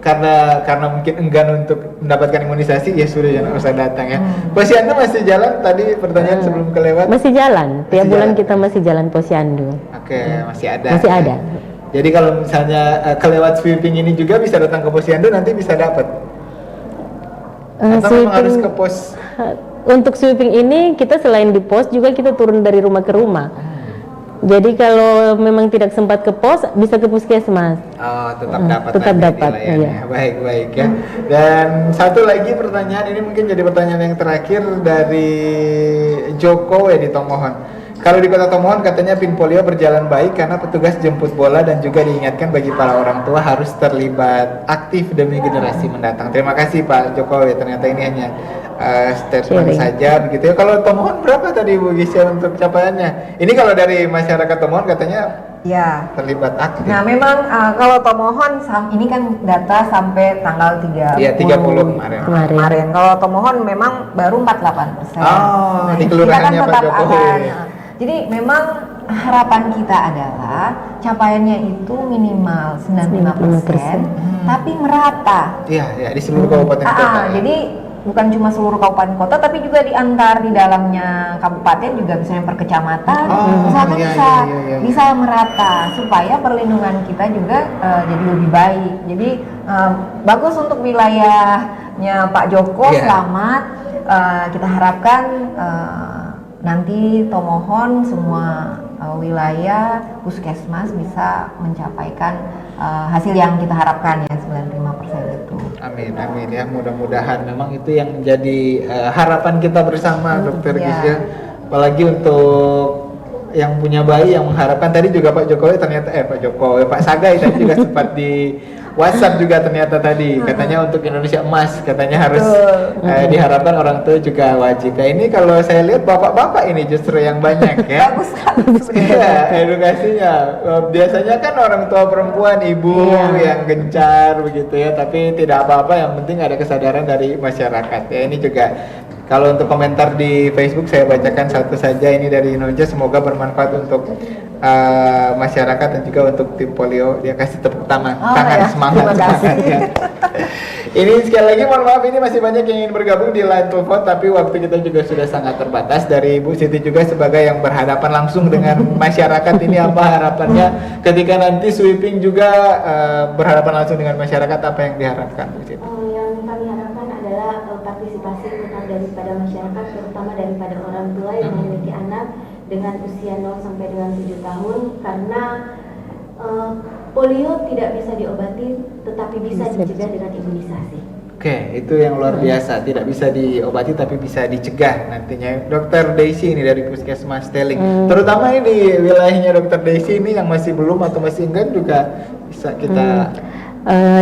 karena mungkin enggan untuk mendapatkan imunisasi, ya sudah jangan usah datang ya. Posyandu masih jalan tadi pertanyaan sebelum kelewat? Masih jalan. Tiap Masih bulan jalan. kita masih jalan Posyandu. Oke, masih ada. Masih ada. Jadi kalau misalnya kelewat sweeping ini juga bisa datang ke Posyandu, nanti bisa dapat. Atau memang harus ke pos? Untuk sweeping ini kita selain di pos juga kita turun dari rumah ke rumah. Jadi kalau memang tidak sempat ke pos bisa ke puskesmas. Oh, tetap dapat. Tetap nanti dapat, dilayani. iya. Baik ya. Dan satu lagi pertanyaan, ini mungkin jadi pertanyaan yang terakhir dari Joko di Tomohon. Kalau di Kota Tomohon katanya PIN polio berjalan baik karena petugas jemput bola dan juga diingatkan bagi para orang tua harus terlibat aktif demi generasi mendatang. Terima kasih Pak Jokowi, ternyata ini hanya statement saja begitu ya. Kalau Tomohon berapa tadi Bu Gisya untuk capaiannya? Ini kalau dari masyarakat Tomohon katanya Ya. terlibat aktif. Nah, memang kalau Tomohon ini kan data sampai tanggal 30. Iya, 30 kemarin. Kalau Tomohon memang baru 48%. Oh, di kita kelurahannya Pak tetap Jokowi. Jadi memang harapan kita adalah capaiannya itu minimal 95%, tapi merata. Iya, di seluruh kabupaten kota. Ya. Jadi bukan cuma seluruh kabupaten kota, tapi juga diantar di dalamnya kabupaten juga, misalnya per kecamatan, misalkan bisa merata supaya perlindungan kita juga jadi lebih baik. Jadi bagus untuk wilayahnya Pak Joko, selamat. Kita harapkan nanti Tomohon semua wilayah puskesmas bisa mencapaikan hasil yang kita harapkan ya, 95% itu. Amin ya, mudah-mudahan memang itu yang menjadi harapan kita bersama Dokter Gisya. Apalagi untuk yang punya bayi yang mengharapkan, tadi juga Pak Jokowi ternyata Pak Sagai tadi juga sempat di WhatsApp juga ternyata tadi katanya untuk Indonesia Emas katanya harus diharapkan orang tua juga wajib. Nah, ini kalau saya lihat bapak-bapak ini justru yang banyak ya. Bagus sekali. Iya, edukasinya. Biasanya kan orang tua perempuan, ibu yang gencar begitu ya, tapi tidak apa-apa, yang penting ada kesadaran dari masyarakat. Ya, ini juga kalau untuk komentar di Facebook saya bacakan satu saja, ini dari Inoja, semoga bermanfaat untuk masyarakat dan juga untuk tim polio. Dia kasih tepuk tangan, semangat ya. Ini sekali lagi mohon maaf, ini masih banyak yang ingin bergabung di line telepon, tapi waktu kita juga sudah sangat terbatas. Dari Ibu Siti juga sebagai yang berhadapan langsung dengan masyarakat, ini apa harapannya ketika nanti sweeping juga berhadapan langsung dengan masyarakat, apa yang diharapkan Bu Siti? Yang kami harapkan adalah partisipasi total daripada masyarakat, terutama daripada orang tua yang memiliki anak dengan usia 0 sampai dengan 7 tahun, karena polio tidak bisa diobati tetapi bisa dicegah dengan imunisasi. Oke, itu yang luar biasa, tidak bisa diobati tapi bisa dicegah nantinya. Dokter Daisy ini dari Puskesmas Teling, terutama ini di wilayahnya Dokter Daisy ini yang masih belum atau masih enggan juga bisa kita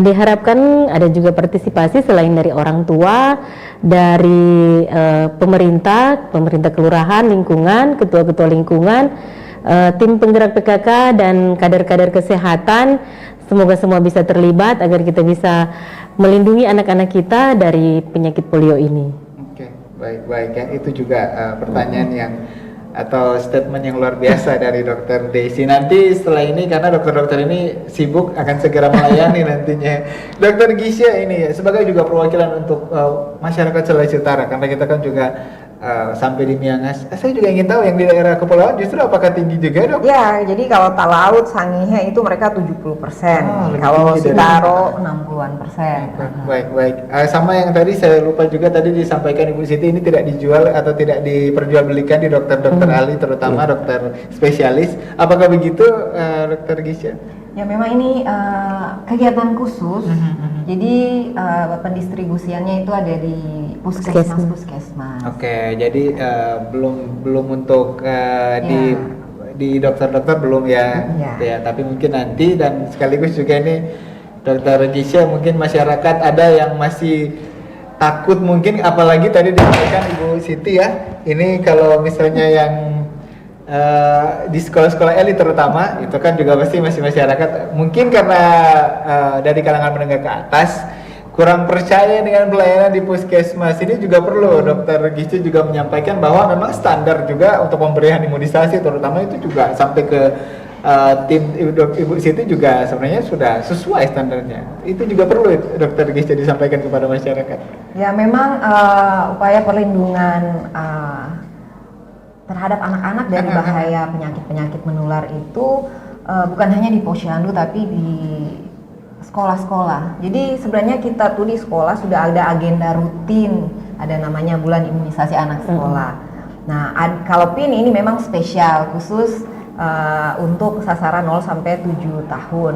diharapkan ada juga partisipasi selain dari orang tua, dari pemerintah kelurahan, lingkungan, ketua-ketua lingkungan, tim penggerak PKK dan kader-kader kesehatan. Semoga semua bisa terlibat agar kita bisa melindungi anak-anak kita dari penyakit polio ini. Oke, baik ya. Itu juga pertanyaan yang atau statement yang luar biasa dari Dokter Daisy. Nanti setelah ini, karena dokter-dokter ini sibuk, akan segera melayani nantinya. Dokter Gisya ini sebagai juga perwakilan untuk masyarakat Sulawesi Utara, karena kita kan juga sampai di Miangas. Saya juga ingin tahu yang di daerah kepulauan justru apakah tinggi juga, Dok? Ya, jadi kalau Talaut, Sangihe itu mereka 70%, kalau Sitaro 60-an%. Baik. Sama yang tadi saya lupa juga tadi disampaikan Ibu Siti, ini tidak dijual atau tidak diperjualbelikan di dokter-dokter ahli, terutama dokter spesialis. Apakah begitu, Dokter Gisya? Ya, memang ini kegiatan khusus. Jadi pendistribusiannya itu ada di puskesmas. Oke, jadi belum untuk di dokter-dokter belum ya. Tapi mungkin nanti. Dan sekaligus juga ini Dokter Gisya, mungkin masyarakat ada yang masih takut mungkin, apalagi tadi disampaikan Ibu Siti ya. Ini kalau misalnya yang di sekolah-sekolah elit terutama itu kan juga pasti masih masyarakat mungkin karena dari kalangan menengah ke atas kurang percaya dengan pelayanan di puskesmas. Ini juga perlu Dokter Gisce juga menyampaikan bahwa memang standar juga untuk pemberian imunisasi terutama itu juga sampai ke tim Ibu Siti juga sebenarnya sudah sesuai standarnya. Itu juga perlu Dokter Gisce disampaikan kepada masyarakat. Ya memang upaya perlindungan terhadap anak-anak dari bahaya penyakit-penyakit menular itu bukan hanya di posyandu tapi di sekolah-sekolah. Jadi sebenarnya kita tuh di sekolah sudah ada agenda rutin, ada namanya bulan imunisasi anak sekolah. Nah, kalau PIN ini memang spesial khusus untuk sasaran 0 sampai 7 tahun.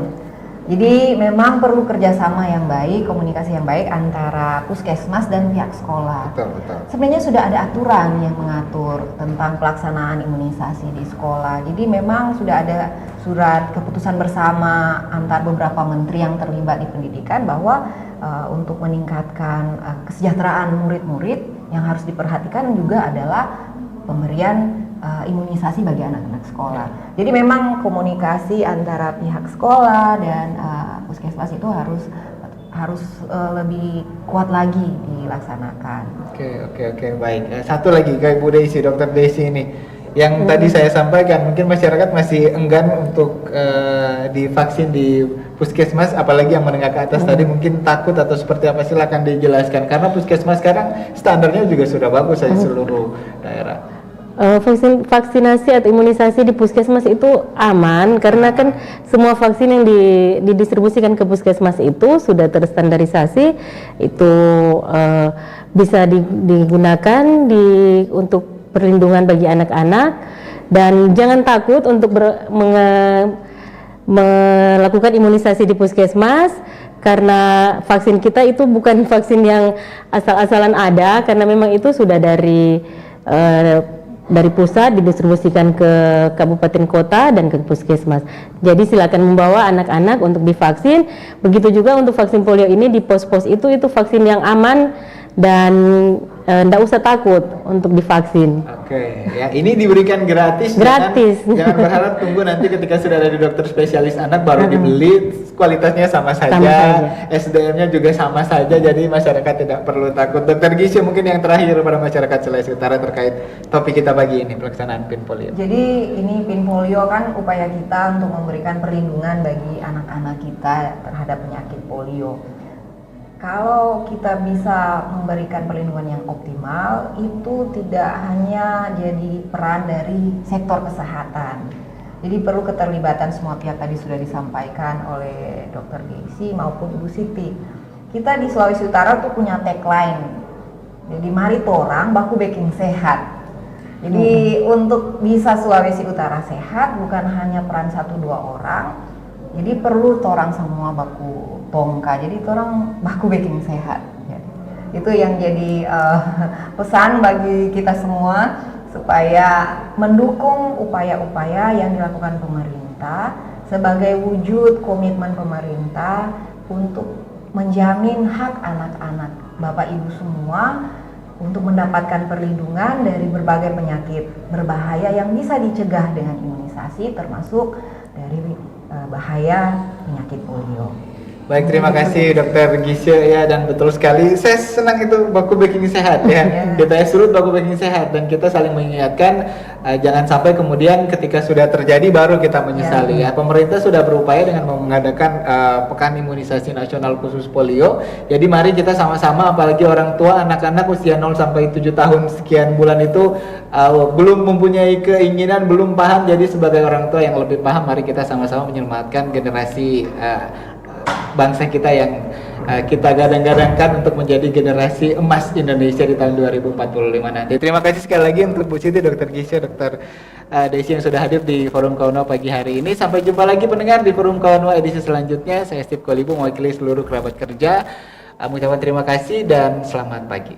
Jadi memang perlu kerjasama yang baik, komunikasi yang baik antara puskesmas dan pihak sekolah. Betul. Sebenarnya sudah ada aturan yang mengatur tentang pelaksanaan imunisasi di sekolah. Jadi memang sudah ada surat keputusan bersama antar beberapa menteri yang terlibat di pendidikan bahwa untuk meningkatkan kesejahteraan murid-murid yang harus diperhatikan juga adalah pemberian imunisasi bagi anak-anak sekolah. Jadi memang komunikasi antara pihak sekolah dan puskesmas itu harus lebih kuat lagi dilaksanakan. Oke, baik. Satu lagi ke Ibu Desi, Dokter Desi ini yang tadi saya sampaikan, mungkin masyarakat masih enggan untuk divaksin di puskesmas, apalagi yang menengah ke atas tadi mungkin takut atau seperti apa, silakan dijelaskan karena puskesmas sekarang standarnya juga sudah bagus di seluruh daerah. Vaksinasi atau imunisasi di puskesmas itu aman karena kan semua vaksin yang didistribusikan ke puskesmas itu sudah terstandarisasi, itu bisa digunakan untuk perlindungan bagi anak-anak, dan jangan takut untuk melakukan imunisasi di puskesmas karena vaksin kita itu bukan vaksin yang asal-asalan ada, karena memang itu sudah dari pusat didistribusikan ke kabupaten kota dan ke puskesmas. Jadi silakan membawa anak-anak untuk divaksin. Begitu juga untuk vaksin polio ini di pos-pos itu vaksin yang aman dan tidak usah takut untuk divaksin. Oke, ya ini diberikan gratis. Jangan berharap tunggu nanti ketika sudah ada di dokter spesialis anak baru dibeli. Kualitasnya sama saja. SDM-nya juga sama saja. Jadi masyarakat tidak perlu takut. Dokter Gisce mungkin yang terakhir pada masyarakat Sulawesi Utara terkait topik kita pagi ini, pelaksanaan PIN polio. Jadi ini PIN polio kan upaya kita untuk memberikan perlindungan bagi anak-anak kita terhadap penyakit polio. Kalau kita bisa memberikan perlindungan yang optimal, itu tidak hanya jadi peran dari sektor kesehatan. Jadi perlu keterlibatan semua pihak, tadi sudah disampaikan oleh Dr. Desi maupun Ibu Siti. Kita di Sulawesi Utara tuh punya tagline. Jadi mari torang baku baking sehat. Jadi untuk bisa Sulawesi Utara sehat bukan hanya peran 1-2 orang. Jadi perlu torang semua baku tongka, jadi orang baku baking sehat. Jadi, itu yang jadi pesan bagi kita semua supaya mendukung upaya-upaya yang dilakukan pemerintah sebagai wujud komitmen pemerintah untuk menjamin hak anak-anak Bapak Ibu semua untuk mendapatkan perlindungan dari berbagai penyakit berbahaya yang bisa dicegah dengan imunisasi, termasuk dari bahaya penyakit polio. Baik, terima kasih Dokter Gisce ya, dan betul sekali. Saya senang itu baku baking sehat ya. DPS Sulut baku baking sehat, dan kita saling mengingatkan jangan sampai kemudian ketika sudah terjadi baru kita menyesali ya. Pemerintah sudah berupaya dengan mengadakan pekan imunisasi nasional khusus polio. Jadi mari kita sama-sama, apalagi orang tua anak-anak usia 0 sampai 7 tahun sekian bulan itu belum mempunyai keinginan, belum paham. Jadi sebagai orang tua yang lebih paham, mari kita sama-sama menyelamatkan generasi bangsa kita yang kita gadang-gadangkan untuk menjadi generasi emas Indonesia di tahun 2045 nanti. Terima kasih sekali lagi untuk Bu Siti, Dokter Gisce, Dokter Desi yang sudah hadir di Forum Kauno pagi hari ini. Sampai jumpa lagi pendengar di Forum Kauno edisi selanjutnya. Saya Steve Kolibu mewakili seluruh kerabat kerja. Mengucapkan terima kasih dan selamat pagi.